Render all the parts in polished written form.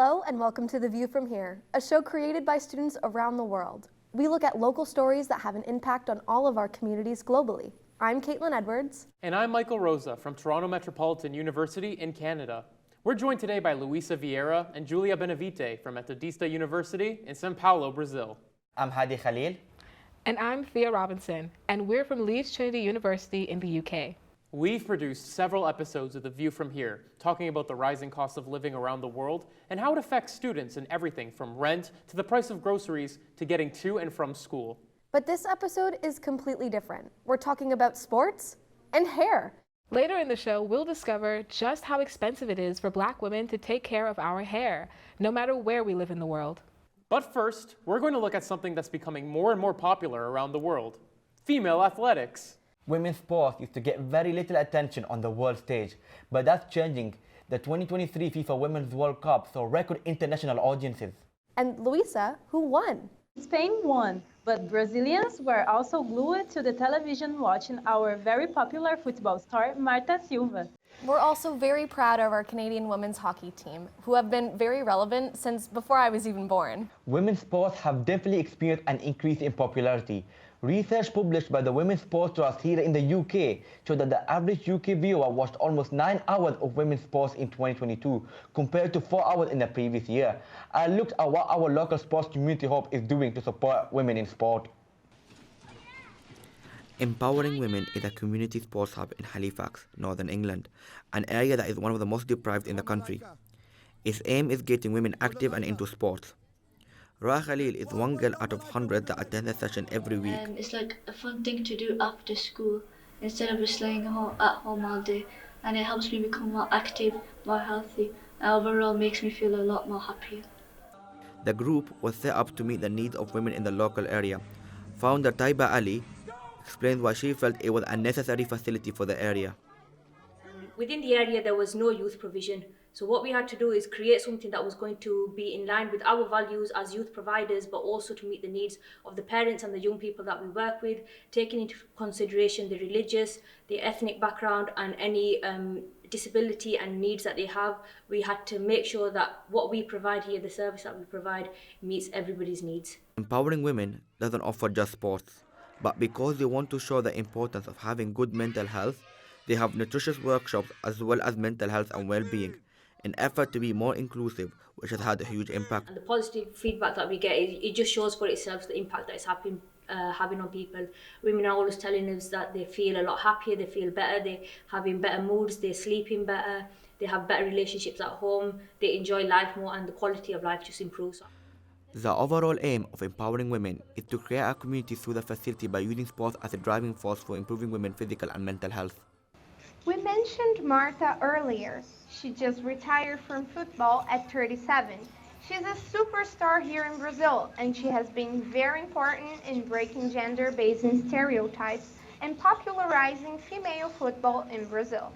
Hello and welcome to The View from Here, a show created by students around the world. We look at local stories that have an impact on all of our communities globally. I'm Caitlin Edwards. And I'm Michael Rosa from Toronto Metropolitan University in Canada. We're joined today by Luisa Vieira and Julia Benavite from Methodista University in São Paulo, Brazil. I'm Hadi Khalil. And I'm Thea Robinson, and we're from Leeds Trinity University in the UK. We've produced several episodes of The View from Here, talking about the rising cost of living around the world and how it affects students in everything from rent to the price of groceries to getting to and from school. But this episode is completely different. We're talking about sports and hair. Later in the show, we'll discover just how expensive it is for Black women to take care of our hair, no matter where we live in the world. But first, we're going to look at something that's becoming more and more popular around the world: female athletics. Women's sports used to get very little attention on the world stage, but that's changing. The 2023 FIFA Women's World Cup saw record international audiences. And Luisa, who won? Spain won, but Brazilians were also glued to the television watching our very popular football star, Marta Silva. We're also very proud of our Canadian women's hockey team, who have been very relevant since before I was even born. Women's sports have definitely experienced an increase in popularity. Research published by the Women's Sports Trust here in the UK showed that the average UK viewer watched almost 9 hours of women's sports in 2022, compared to 4 hours in the previous year. I looked at what our local sports community hub is doing to support women in sport. Empowering Women is a community sports hub in Halifax, Northern England, an area that is one of the most deprived in the country. Its aim is getting women active and into sports. Roa Khalil is one girl out of hundreds that attend a session every week. It's like a fun thing to do after school instead of just laying at home all day, and it helps me become more active, more healthy, and overall makes me feel a lot more happier. The group was set up to meet the needs of women in the local area. Founder Taiba Ali explains why she felt it was a necessary facility for the area. Within the area there was no youth provision, so what we had to do is create something that was going to be in line with our values as youth providers, but also to meet the needs of the parents and the young people that we work with, taking into consideration the religious, the ethnic background and any disability and needs that they have. We had to make sure that what we provide here, the service that we provide, meets everybody's needs. Empowering Women doesn't offer just sports, but because they want to show the importance of having good mental health, they have nutritious workshops as well as mental health and well-being, an effort to be more inclusive, which has had a huge impact. And the positive feedback that we get, it just shows for itself the impact that it's having on people. Women are always telling us that they feel a lot happier, they feel better, they're having better moods, they're sleeping better, they have better relationships at home, they enjoy life more, and the quality of life just improves. The overall aim of Empowering Women is to create a community through the facility by using sports as a driving force for improving women's physical and mental health. We mentioned Marta earlier. She just retired from football at 37. She's a superstar here in Brazil, and she has been very important in breaking gender-based stereotypes and popularizing female football in Brazil.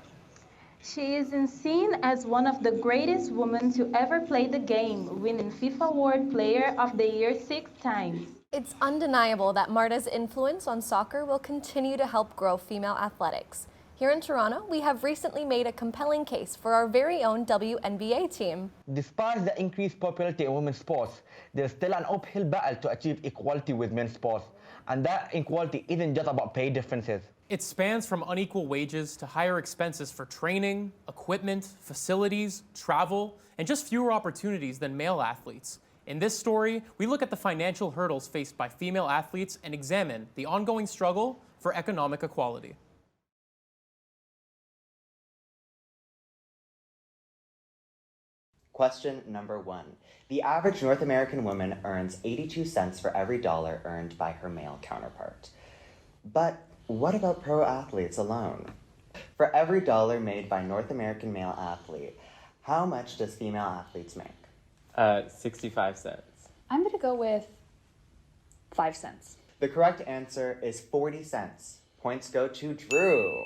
She is seen as one of the greatest women to ever play the game, winning FIFA World Player of the Year 6 times. It's undeniable that Marta's influence on soccer will continue to help grow female athletics. Here in Toronto, we have recently made a compelling case for our very own WNBA team. Despite the increased popularity of women's sports, there's still an uphill battle to achieve equality with men's sports. And that equality isn't just about pay differences. It spans from unequal wages to higher expenses for training, equipment, facilities, travel, and just fewer opportunities than male athletes. In this story, we look at the financial hurdles faced by female athletes and examine the ongoing struggle for economic equality. Question number 1. The average North American woman earns 82 cents for every dollar earned by her male counterpart. But what about pro athletes alone? For every dollar made by North American male athlete, how much does female athletes make? 65 cents. I'm going to go with 5 cents. The correct answer is 40 cents. Points go to Drew.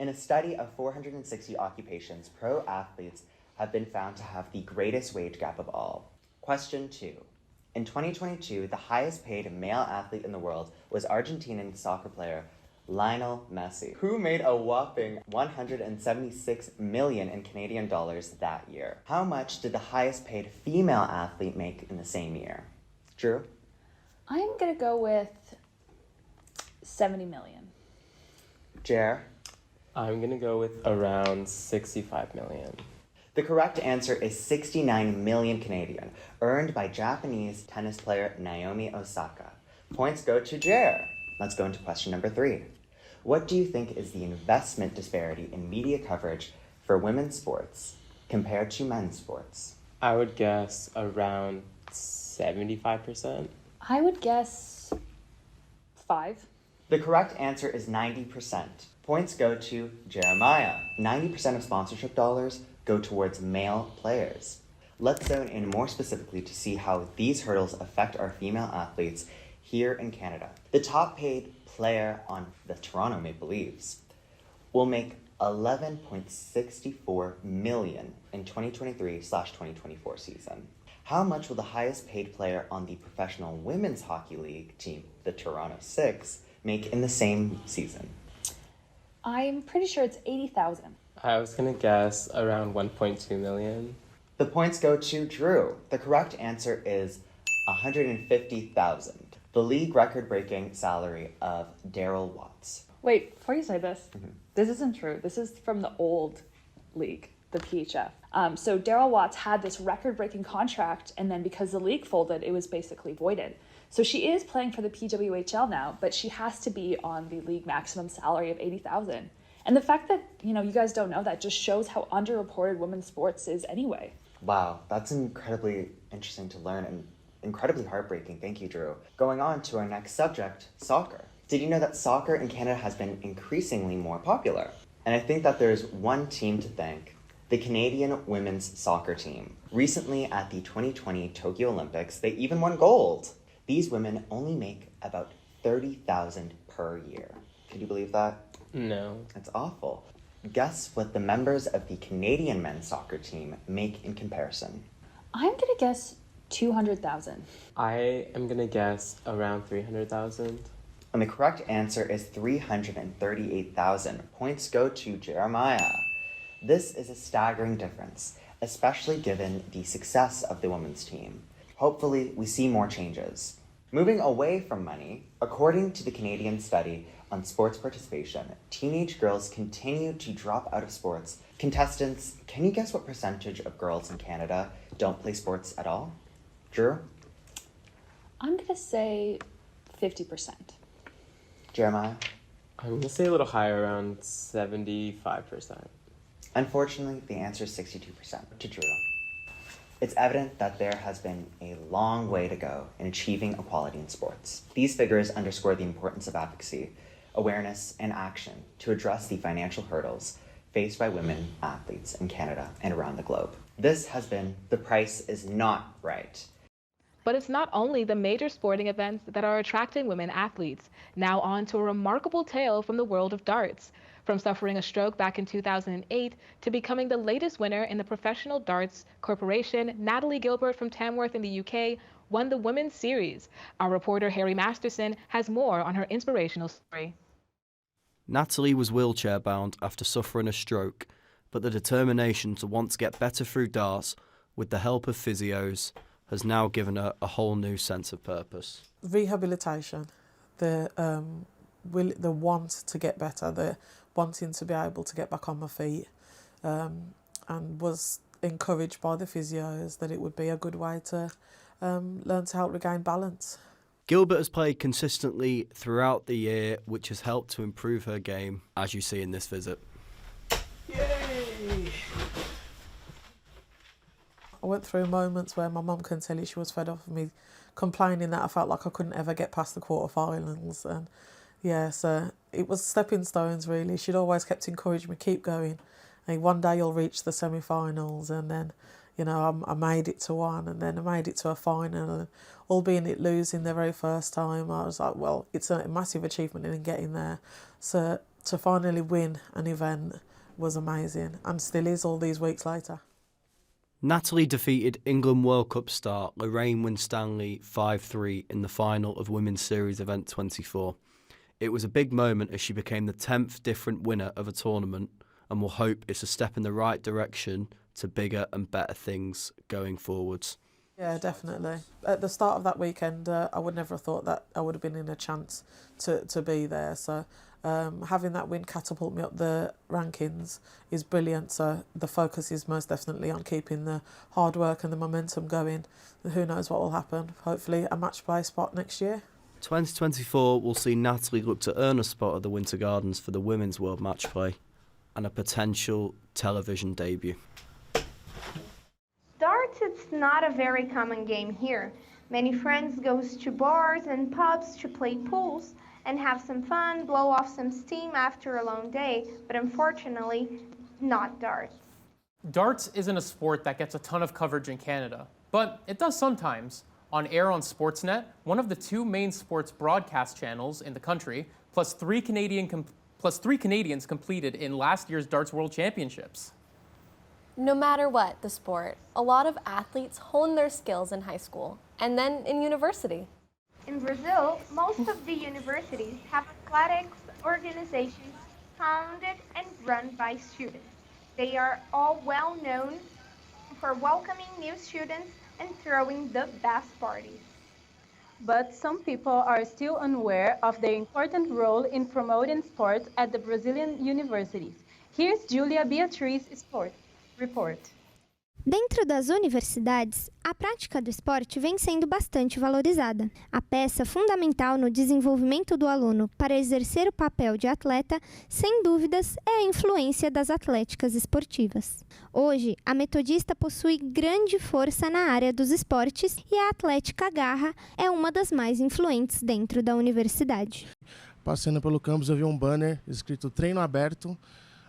In a study of 460 occupations, pro athletes have been found to have the greatest wage gap of all. Question 2. In 2022, the highest paid male athlete in the world was Argentinian soccer player Lionel Messi, who made a whopping $176 million in Canadian dollars that year. How much did the highest paid female athlete make in the same year? Drew? I'm going to go with 70 million. Jer? I'm going to go with around 65 million. The correct answer is 69 million Canadian, earned by Japanese tennis player Naomi Osaka. Points go to Jer. Let's go into question number 3. What do you think is the investment disparity in media coverage for women's sports compared to men's sports? I would guess around 75%. I would guess 5. The correct answer is 90%. Points go to Jeremiah. 90% of sponsorship dollars go towards male players. Let's zone in more specifically to see how these hurdles affect our female athletes here in Canada. The top paid player on the Toronto Maple Leafs will make $11.64 million in 2023/2024 season. How much will the highest paid player on the professional women's hockey league team, the Toronto Six, make in the same season? I'm pretty sure it's 80,000. I was going to guess around 1.2 million. The points go to Drew. The correct answer is 150,000. The league record-breaking salary of Daryl Watts. Wait, before you say this, this isn't true. This is from the old league, the PHF. So Daryl Watts had this record-breaking contract, and then because the league folded, it was basically voided. So she is playing for the PWHL now, but she has to be on the league maximum salary of 80,000. And the fact that, you guys don't know that just shows how underreported women's sports is anyway. Wow, that's incredibly interesting to learn and incredibly heartbreaking. Thank you, Drew. Going on to our next subject, soccer. Did you know that soccer in Canada has been increasingly more popular? And I think that there's one team to thank, the Canadian women's soccer team. Recently at the 2020 Tokyo Olympics, they even won gold. These women only make about $30,000 per year. Could you believe that? No. That's awful. Guess what the members of the Canadian men's soccer team make in comparison? I'm going to guess 200,000. I am going to guess around 300,000. And the correct answer is 338,000. Points go to Jeremiah. This is a staggering difference, especially given the success of the women's team. Hopefully, we see more changes. Moving away from money, according to the Canadian study on sports participation, teenage girls continue to drop out of sports. Contestants, can you guess what percentage of girls in Canada don't play sports at all? Drew? I'm going to say 50%. Jeremiah? I'm going to say a little higher, around 75%. Unfortunately, the answer is 62% to Drew. It's evident that there has been a long way to go in achieving equality in sports. These figures underscore the importance of advocacy, awareness, and action to address the financial hurdles faced by women athletes in Canada and around the globe. This has been The Price is Not Right. But it's not only the major sporting events that are attracting women athletes. Now on to a remarkable tale from the world of darts. From suffering a stroke back in 2008 to becoming the latest winner in the Professional Darts Corporation, Natalie Gilbert from Tamworth in the UK won the Women's Series. Our reporter Harry Masterson has more on her inspirational story. Natalie was wheelchair-bound after suffering a stroke, but the determination to want to get better through darts, with the help of physios, has now given her a whole new sense of purpose. Rehabilitation, the want to get better, the wanting to be able to get back on my feet, and was encouraged by the physios that it would be a good way to learn to help regain balance. Gilbert has played consistently throughout the year, which has helped to improve her game, as you see in this visit. Yay! I went through moments where my mum can tell you she was fed up of me complaining that I felt like I couldn't ever get past the quarterfinals, and yeah, so it was stepping stones really. She'd always kept encouraging me, keep going. And one day you'll reach the semi-finals, and then, I made it to one, and then I made it to a final, and albeit losing the very first time, I was like, well, it's a massive achievement in getting there. So to finally win an event was amazing, and still is all these weeks later. Natalie defeated England World Cup star Lorraine Winstanley 5-3 in the final of Women's Series Event 24. It was a big moment as she became the 10th different winner of a tournament, and we'll hope it's a step in the right direction to bigger and better things going forwards. Yeah, definitely. At the start of that weekend, I would never have thought that I would have been in a chance to be there. So having that win catapult me up the rankings is brilliant. So the focus is most definitely on keeping the hard work and the momentum going. Who knows what will happen? Hopefully a match play spot next year. 2024 will see Natalie look to earn a spot at the Winter Gardens for the Women's World Match Play and a potential television debut. Darts, it's not a very common game here. Many friends go to bars and pubs to play pools and have some fun, blow off some steam after a long day, but unfortunately, not darts. Darts isn't a sport that gets a ton of coverage in Canada, but it does sometimes. On air on Sportsnet, one of the two main sports broadcast channels in the country, plus three Canadians competed in last year's Darts World Championships. No matter what the sport, a lot of athletes hone their skills in high school and then in university. In Brazil, most of the universities have athletics organizations founded and run by students. They are all well known for welcoming new students and throwing the best parties. But some people are still unaware of their important role in promoting sports at the Brazilian universities. Here's Julia Beatriz Sport Report. Dentro das universidades, a prática do esporte vem sendo bastante valorizada. A peça fundamental no desenvolvimento do aluno para exercer o papel de atleta, sem dúvidas, é a influência das atléticas esportivas. Hoje, a Metodista possui grande força na área dos esportes e a Atlética Garra é uma das mais influentes dentro da universidade. Passando pelo campus, eu vi um banner escrito Treino Aberto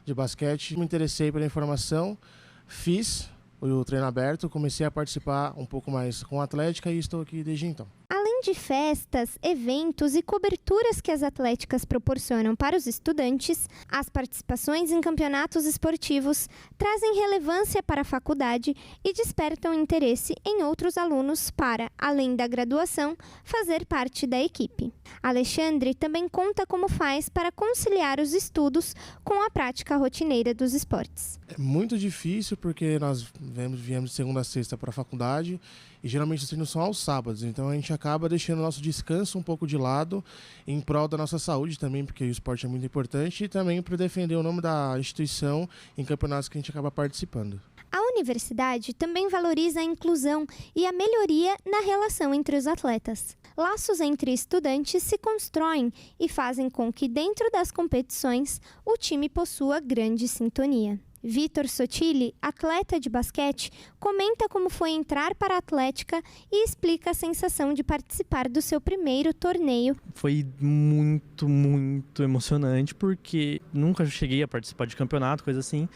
de basquete. Me interessei pela informação, fiz o treino aberto, comecei a participar um pouco mais com a Atlética e estou aqui desde então. Além de festas, eventos e coberturas que as atléticas proporcionam para os estudantes, as participações em campeonatos esportivos trazem relevância para a faculdade e despertam interesse em outros alunos para, além da graduação, fazer parte da equipe. Alexandre também conta como faz para conciliar os estudos com a prática rotineira dos esportes. É muito difícil porque nós viemos de segunda a sexta para a faculdade e geralmente os treinos são aos sábados, então a gente acaba deixando o nosso descanso um pouco de lado em prol da nossa saúde também, porque o esporte é muito importante e também para defender o nome da instituição em campeonatos que a gente acaba participando. A universidade também valoriza a inclusão e a melhoria na relação entre os atletas. Laços entre estudantes se constroem e fazem com que, dentro das competições, o time possua grande sintonia. Vitor Sotile, atleta de basquete, comenta como foi entrar para a Atlética e explica a sensação de participar do seu primeiro torneio. Foi muito emocionante, porque nunca cheguei a participar de campeonato, coisa assim.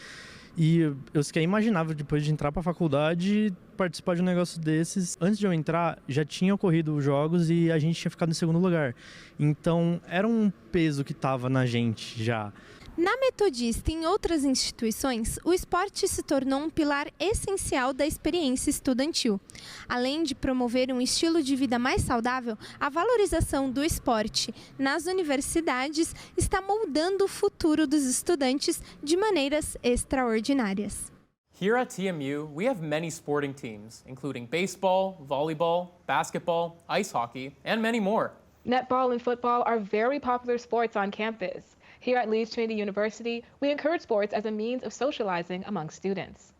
E eu sequer imaginava, depois de entrar para a faculdade, participar de um negócio desses. Antes de eu entrar, já tinha ocorrido os jogos e a gente tinha ficado em segundo lugar. Então, era um peso que estava na gente já. Na Metodista e em outras instituições, o esporte se tornou um pilar essencial da experiência estudantil. Além de promover um estilo de vida mais saudável, a valorização do esporte nas universidades está moldando o futuro dos estudantes de maneiras extraordinárias. Here at TMU, we have many sporting teams, including baseball, volleyball, basketball, ice hockey, and many more. Netball and football are very popular sports on campus. Here at Leeds Trinity University, we encourage sports as a means of socializing among students.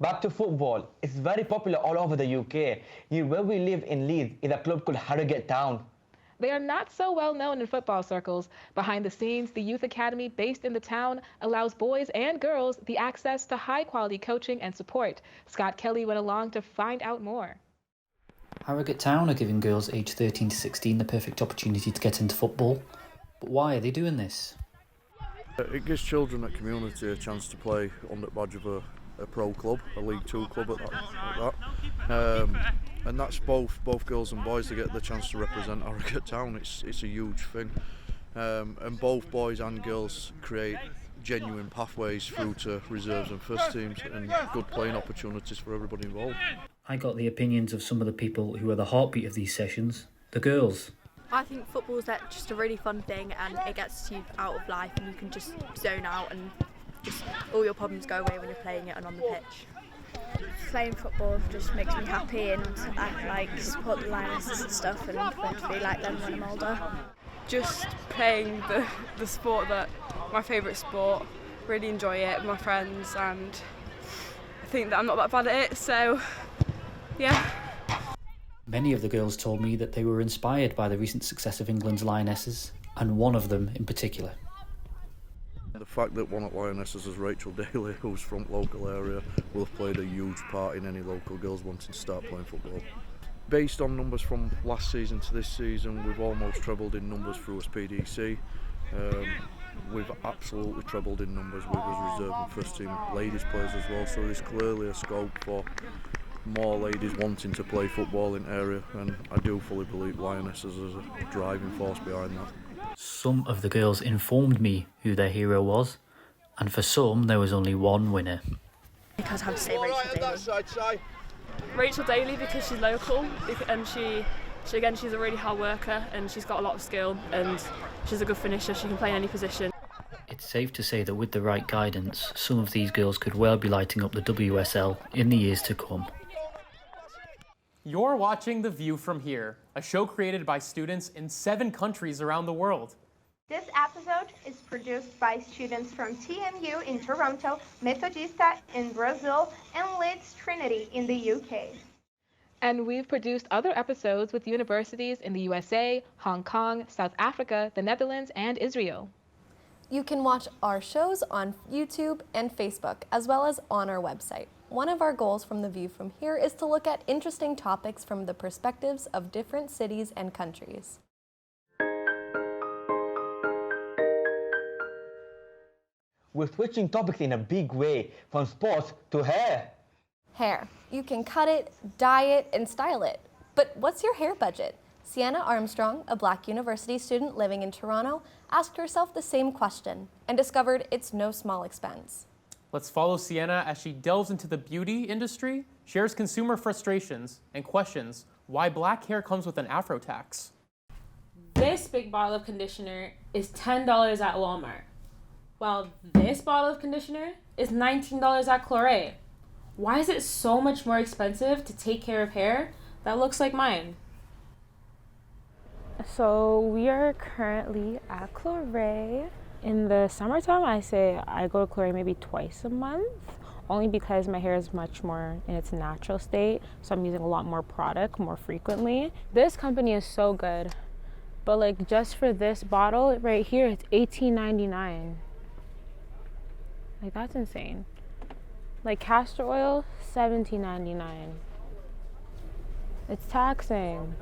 Back to football. It's very popular all over the UK. Near where we live in Leeds is a club called Harrogate Town. They are not so well known in football circles. Behind the scenes, the youth academy based in the town allows boys and girls the access to high-quality coaching and support. Scott Kelly went along to find out more. Harrogate Town are giving girls aged 13 to 16 the perfect opportunity to get into football. But why are they doing this? It gives children at community a chance to play under the badge of a pro club, a League Two club at that. And that's both girls and boys to get the chance to represent Harrogate Town. It's a huge thing. And both boys and girls create genuine pathways through to reserves and first teams and good playing opportunities for everybody involved. I got the opinions of some of the people who are the heartbeat of these sessions, the girls. I think football's just a really fun thing, and it gets you out of life and you can just zone out and just all your problems go away when you're playing it and on the pitch. Playing football just makes me happy, and I support the Lionesses and stuff and want to be like them when I'm older. Just playing the sport my favourite sport, really enjoy it with my friends, and I think that I'm not that bad at it, so yeah. Many of the girls told me that they were inspired by the recent success of England's Lionesses, and one of them in particular. The fact that one of Lionesses is Rachel Daly, who's from the local area, will have played a huge part in any local girls wanting to start playing football. Based on numbers from last season to this season, we've almost trebled in numbers through SPDC. We've absolutely trebled in numbers with us reserve and first team ladies players as well, so there's clearly a scope for more ladies wanting to play football in area, and I do fully believe Lionesses is a driving force behind that. Some of the girls informed me who their hero was, and for some there was only one winner. Because I have to say Rachel Daly. Rachel Daly, because she's local, and she's a really hard worker, and she's got a lot of skill, and she's a good finisher. She can play in any position. It's safe to say that with the right guidance, some of these girls could well be lighting up the WSL in the years to come. You're watching The View from Here, a show created by students in 7 countries around the world. This episode is produced by students from TMU in Toronto, Metodista in Brazil, and Leeds Trinity in the UK. And we've produced other episodes with universities in the USA, Hong Kong, South Africa, the Netherlands, and Israel. You can watch our shows on YouTube and Facebook, as well as on our website. One of our goals from The View from Here is to look at interesting topics from the perspectives of different cities and countries. We're switching topics in a big way, from sports to hair. Hair. You can cut it, dye it, and style it. But what's your hair budget? Sienna Armstrong, a Black University student living in Toronto, asked herself the same question and discovered it's no small expense. Let's follow Sienna as she delves into the beauty industry, shares consumer frustrations, and questions why black hair comes with an afro tax. This big bottle of conditioner is $10 at Walmart, while this bottle of conditioner is $19 at Clore. Why is it so much more expensive to take care of hair that looks like mine? So we are currently at Clore. In the summertime, I go to Clore maybe twice a month, only because my hair is much more in its natural state, so I'm using a lot more product more frequently. This company is so good, but like just for this bottle right here, it's $18.99. Like that's insane. Like castor oil, $17.99. It's taxing.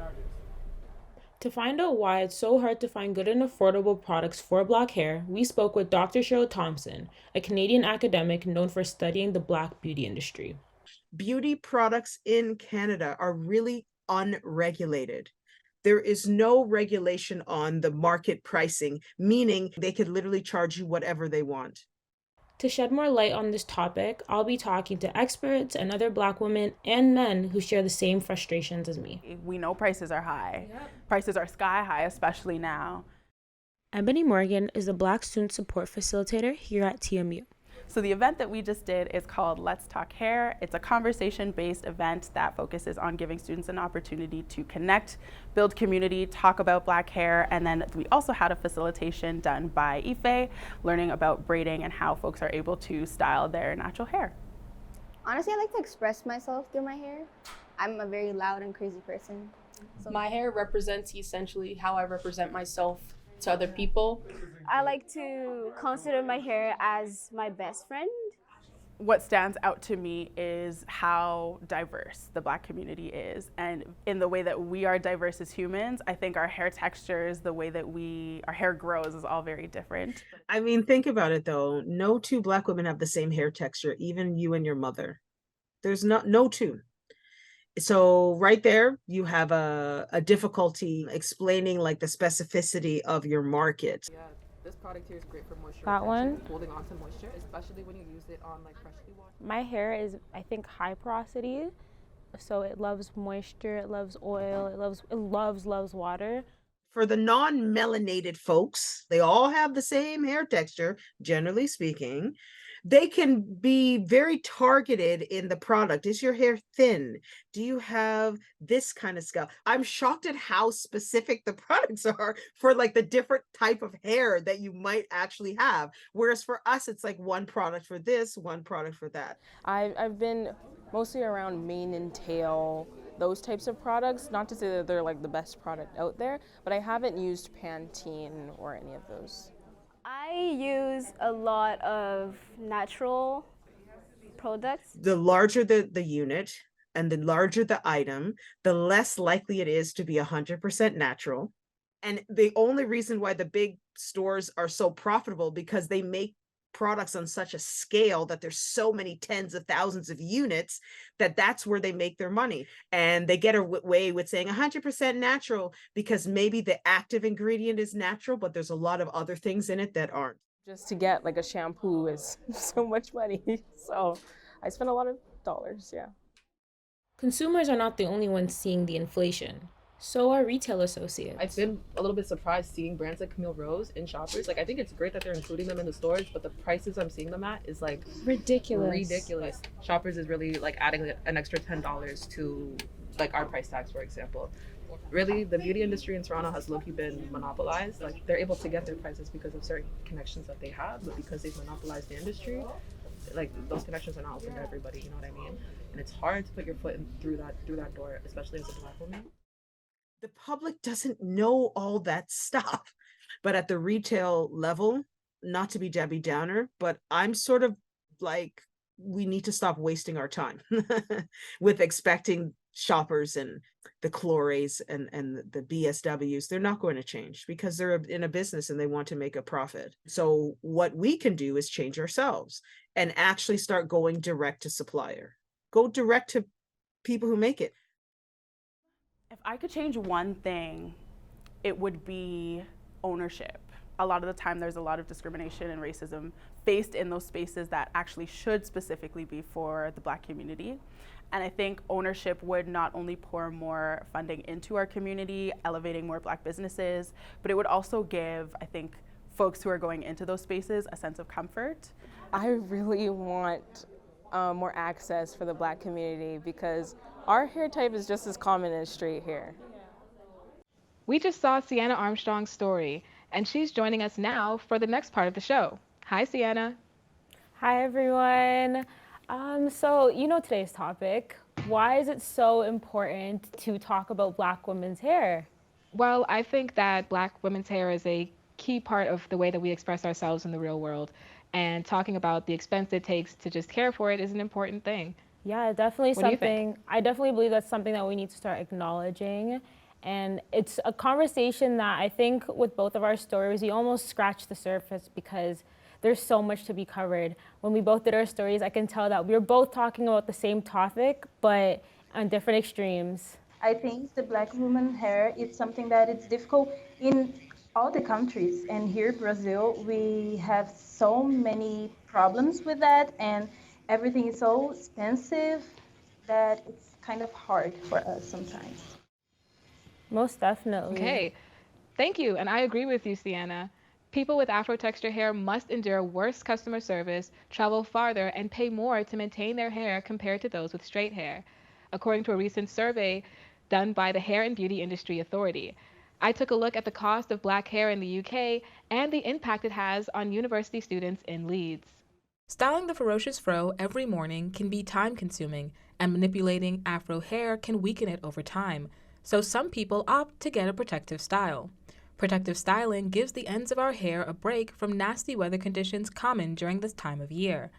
To find out why it's so hard to find good and affordable products for black hair, we spoke with Dr. Cheryl Thompson, a Canadian academic known for studying the black beauty industry. Beauty products in Canada are really unregulated. There is no regulation on the market pricing, meaning they could literally charge you whatever they want. To shed more light on this topic, I'll be talking to experts and other black women and men who share the same frustrations as me. We know prices are high. Yep. Prices are sky high, especially now. Ebony Morgan is a Black Student Support Facilitator here at TMU. So the event that we just did is called Let's Talk Hair. It's a conversation-based event that focuses on giving students an opportunity to connect, build community, talk about black hair, and then we also had a facilitation done by Ife, learning about braiding and how folks are able to style their natural hair. Honestly, I like to express myself through my hair. I'm a very loud and crazy person. So my hair represents essentially how I represent myself to other people. I like to consider my hair as my best friend. What stands out to me is how diverse the black community is. And in the way that we are diverse as humans, I think our hair textures, the way that our hair grows is all very different. I mean, think about it though. No two black women have the same hair texture, even you and your mother. There's no two. So right there, you have a difficulty explaining like the specificity of your market. Yeah, this product here is great for moisture. That one? Holding on to moisture, especially when you use it on like freshly washed. My hair is, I think, high porosity, so it loves moisture, it loves oil, it loves water. For the non-melanated folks, they all have the same hair texture, generally speaking. They can be very targeted in the product. Is your hair thin? Do you have this kind of scalp? I'm shocked at how specific the products are for like the different type of hair that you might actually have. Whereas for us, it's like one product for this, one product for that. I've been mostly around mane and tail, those types of products. Not to say that they're like the best product out there, but I haven't used Pantene or any of those. I use a lot of natural products. The larger the unit and the larger the item, the less likely it is to be 100% natural. And the only reason why the big stores are so profitable because they make products on such a scale that there's so many tens of thousands of units that's where they make their money. And they get away with saying 100% natural because maybe the active ingredient is natural, but there's a lot of other things in it that aren't. Just to get like a shampoo is so much money. So I spend a lot of dollars, yeah. Consumers are not the only ones seeing the inflation. So are retail associates. I've been a little bit surprised seeing brands like Camille Rose in Shoppers. Like, I think it's great that they're including them in the stores, but the prices I'm seeing them at is like ridiculous. Shoppers is really like adding an extra $10 to like our price tags, for example. Really, the beauty industry in Toronto has low-key been monopolized. Like, they're able to get their prices because of certain connections that they have, but because they've monopolized the industry, like those connections are not open to everybody. You know what I mean? And it's hard to put your foot in through that door, especially as a Black woman. The public doesn't know all that stuff. But at the retail level, not to be Debbie Downer, but I'm sort of like, we need to stop wasting our time with expecting Shoppers and the Clores and the BSWs. They're not going to change because they're in a business and they want to make a profit. So what we can do is change ourselves and actually start going direct to supplier. Go direct to people who make it. If I could change one thing, it would be ownership. A lot of the time there's a lot of discrimination and racism faced in those spaces that actually should specifically be for the Black community. And I think ownership would not only pour more funding into our community, elevating more Black businesses, but it would also give, I think, folks who are going into those spaces a sense of comfort. I really want more access for the Black community because our hair type is just as common as straight hair. We just saw Sienna Armstrong's story, and she's joining us now for the next part of the show. Hi, Sienna. Hi, everyone. So you know today's topic. Why is it so important to talk about Black women's hair? Well, I think that Black women's hair is a key part of the way that we express ourselves in the real world. And talking about the expense it takes to just care for it is an important thing. Yeah, definitely What do you think? something. I definitely believe that's something that we need to start acknowledging. And it's a conversation that I think with both of our stories, we almost scratched the surface because there's so much to be covered. When we both did our stories, I can tell that we were both talking about the same topic, but on different extremes. I think the Black woman hair is something that it's difficult in all the countries. And here in Brazil, we have so many problems with that, and everything is so expensive that it's kind of hard for us sometimes. Most definitely. Okay, thank you. And I agree with you, Sienna. People with Afro texture hair must endure worse customer service, travel farther, and pay more to maintain their hair compared to those with straight hair, according to a recent survey done by the Hair and Beauty Industry Authority. I took a look at the cost of Black hair in the UK and the impact it has on university students in Leeds. Styling the ferocious fro every morning can be time-consuming, and manipulating Afro hair can weaken it over time, so some people opt to get a protective style. Protective styling gives the ends of our hair a break from nasty weather conditions common during this time of year.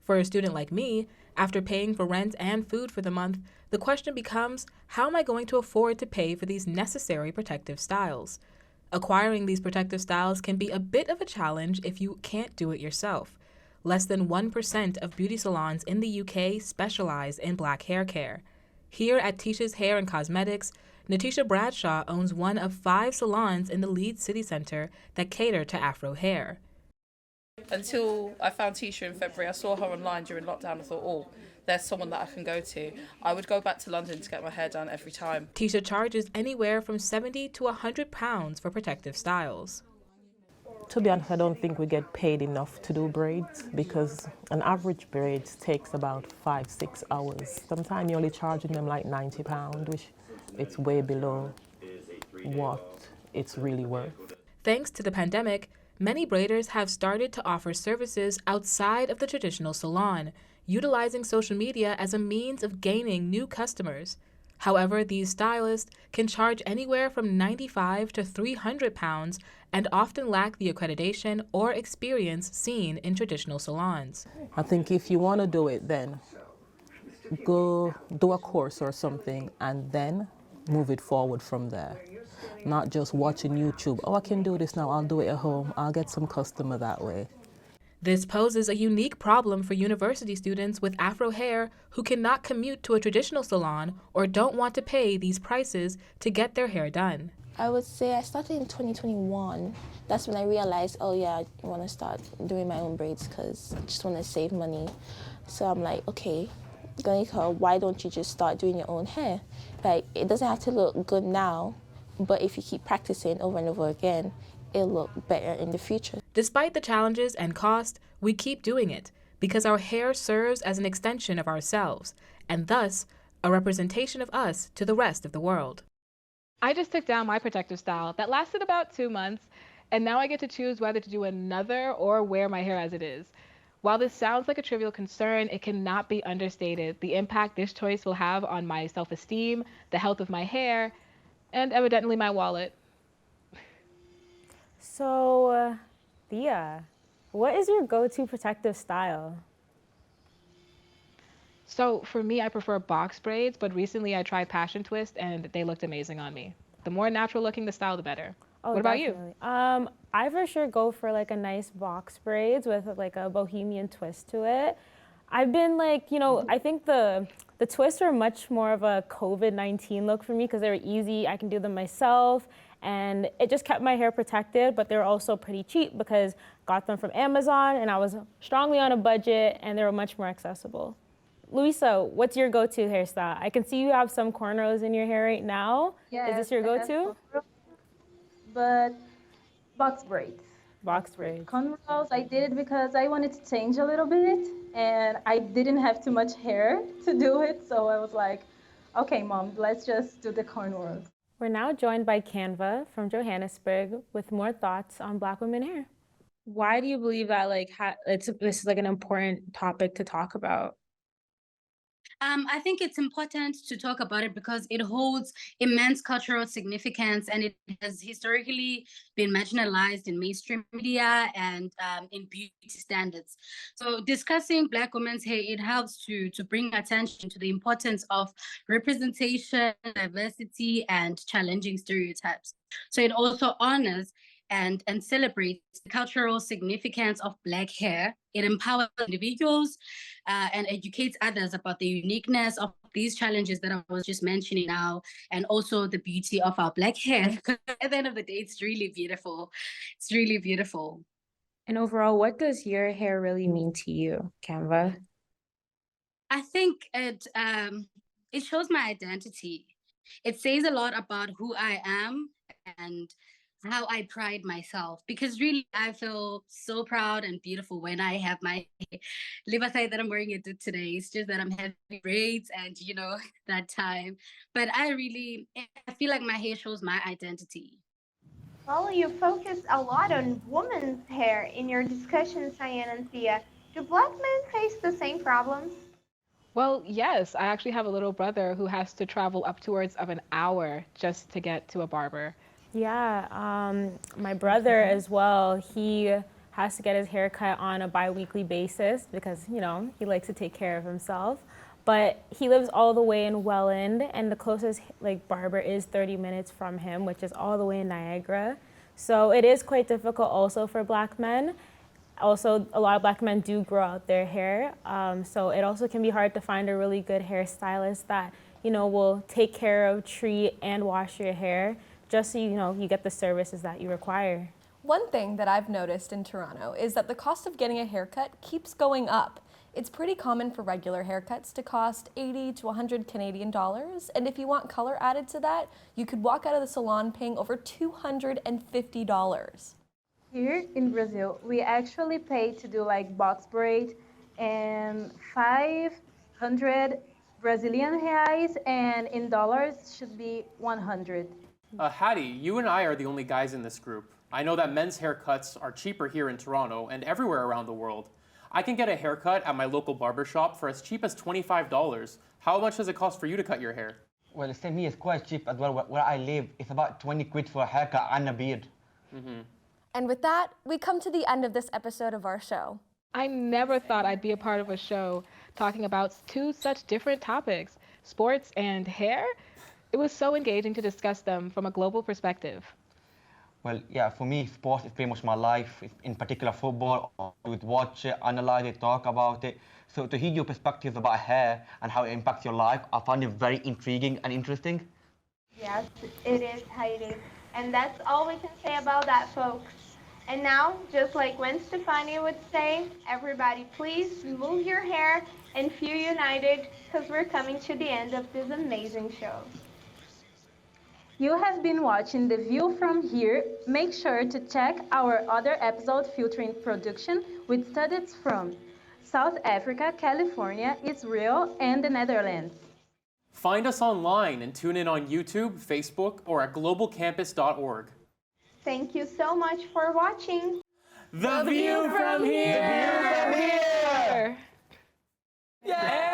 For a student like me, after paying for rent and food for the month, the question becomes, how am I going to afford to pay for these necessary protective styles? Acquiring these protective styles can be a bit of a challenge if you can't do it yourself. Less than 1% of beauty salons in the UK specialize in Black hair care. Here at Tisha's Hair and Cosmetics, Natisha Bradshaw owns one of 5 salons in the Leeds city centre that cater to Afro hair. Until I found Tisha in February, I saw her online during lockdown. I thought, oh, there's someone that I can go to. I would go back to London to get my hair done every time. Tisha charges anywhere from £70 to £100 for protective styles. To be honest, I don't think we get paid enough to do braids because an average braid takes about 5-6 hours. Sometimes you're only charging them like £90, which it's way below what it's really worth. Thanks to the pandemic, many braiders have started to offer services outside of the traditional salon, utilizing social media as a means of gaining new customers. However, these stylists can charge anywhere from £95 to £300 and often lack the accreditation or experience seen in traditional salons. I think if you want to do it, then go do a course or something and then move it forward from there. Not just watching YouTube. Oh, I can do this now. I'll do it at home. I'll get some customer that way. This poses a unique problem for university students with Afro hair who cannot commute to a traditional salon or don't want to pay these prices to get their hair done. I would say I started in 2021. That's when I realized, oh yeah, I want to start doing my own braids because I just want to save money. So I'm like, okay, Ganika, why don't you just start doing your own hair? Like, it doesn't have to look good now, but if you keep practicing over and over again, it'll look better in the future. Despite the challenges and cost, we keep doing it because our hair serves as an extension of ourselves and thus a representation of us to the rest of the world. I just took down my protective style that lasted about 2 months, and now I get to choose whether to do another or wear my hair as it is. While this sounds like a trivial concern, it cannot be understated the impact this choice will have on my self-esteem, the health of my hair, and evidently my wallet. So, Thea, what is your go-to protective style? So for me, I prefer box braids, but recently I tried passion twist and they looked amazing on me. The more natural looking the style, the better. Oh, what about definitely. you? I for sure go for like a nice box braids with like a bohemian twist to it. I've been like, I think the twists are much more of a COVID-19 look for me because they're easy. I can do them myself. And it just kept my hair protected, but they're also pretty cheap because I got them from Amazon and I was strongly on a budget and they were much more accessible. Luisa, what's your go-to hairstyle? I can see you have some cornrows in your hair right now. Yes, is this your go-to? But box braids. Box braids. Cornrows, I did it because I wanted to change a little bit and I didn't have too much hair to do it. So I was like, okay, Mom, let's just do the cornrows. We're now joined by Canva from Johannesburg with more thoughts on Black women hair. Why do you believe that this is like an important topic to talk about? I think it's important to talk about it because it holds immense cultural significance and it has historically been marginalized in mainstream media and in beauty standards. So discussing Black women's hair, it helps to bring attention to the importance of representation, diversity, and challenging stereotypes. So it also honors and celebrates the cultural significance of Black hair. It empowers individuals and educates others about the uniqueness of these challenges that I was just mentioning now, and also the beauty of our Black hair. At the end of the day, it's really beautiful. It's really beautiful. And overall, what does your hair really mean to you, Canva? I think it shows my identity. It says a lot about who I am and how I pride myself, because really I feel so proud and beautiful when I have my hair. Leave aside that I'm wearing it today, it's just that I'm having braids and that time. But I feel like my hair shows my identity. Well, you focus a lot on women's hair in your discussion, Cyan and Thea. Do Black men face the same problems? Well, yes. I actually have a little brother who has to travel upwards of an hour just to get to a barber. Yeah, my brother as well, he has to get his hair cut on a bi-weekly basis because, he likes to take care of himself. But he lives all the way in Welland, and the closest barber is 30 minutes from him, which is all the way in Niagara. So it is quite difficult also for Black men. Also, a lot of Black men do grow out their hair. So it also can be hard to find a really good hairstylist that, will take care of, treat, and wash your hair, just so you get the services that you require. One thing that I've noticed in Toronto is that the cost of getting a haircut keeps going up. It's pretty common for regular haircuts to cost 80 to 100 Canadian dollars, and if you want color added to that, you could walk out of the salon paying over $250. Here in Brazil, we actually pay to do like box braid and 500 Brazilian reais, and in dollars should be 100. Hattie, you and I are the only guys in this group. I know that men's haircuts are cheaper here in Toronto and everywhere around the world. I can get a haircut at my local barbershop for as cheap as $25. How much does it cost for you to cut your hair? Well, the same here is quite cheap as well. Where I live, it's about 20 quid for a haircut and a beard. And with that, we come to the end of this episode of our show. I never thought I'd be a part of a show talking about two such different topics, sports and hair. It was so engaging to discuss them from a global perspective. Well, yeah, for me, sports is pretty much my life, in particular football. I would watch it, analyze it, talk about it. So to hear your perspectives about hair and how it impacts your life, I found it very intriguing and interesting. Yes, it is, Heidi. And that's all we can say about that, folks. And now, just like Gwen Stefani would say, everybody please move your hair and feel united, because we're coming to the end of this amazing show. You have been watching The View from Here. Make sure to check our other episode featuring production with studies from South Africa, California, Israel, and the Netherlands. Find us online and tune in on YouTube, Facebook, or at globalcampus.org. Thank you so much for watching. The View from Here! The View from Here! Yeah!